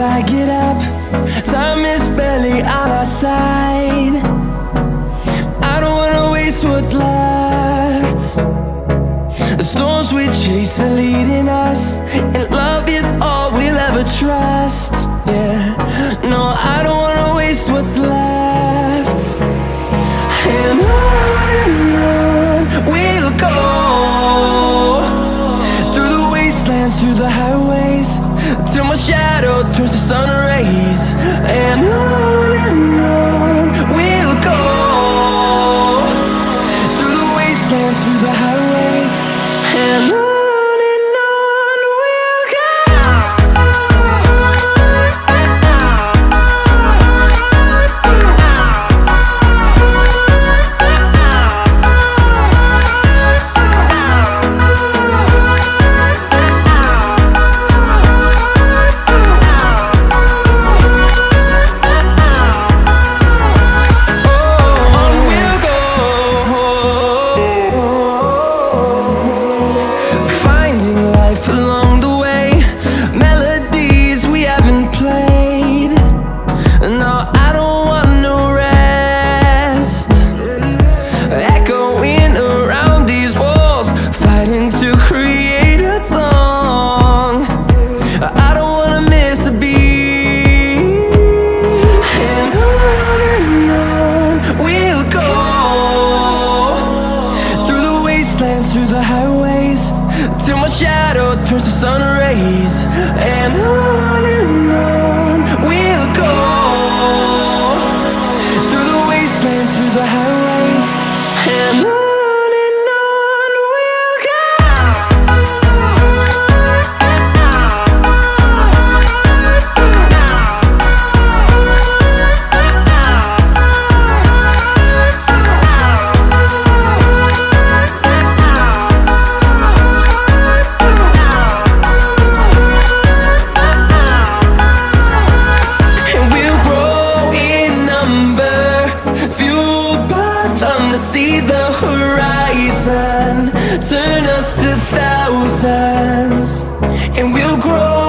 I get up. Time is barely on our side. I don't wanna waste what's left. The storms we chase are leading us, and love is all we'll ever trust. Yeah, no, I don't wanna waste what's left. And on we'll go, through the wastelands, through the highways, till my shadow turns to sun rays. And on we'll go, through the wastelands, through the highways, and on. To create a song, I don't wanna miss a beat. And on we'll go, through the wastelands, through the highways, till my shadow turns to sun rays. And on we'll go, through the wastelands, through the highways, and on. See the horizon turn us to thousands, and we'll grow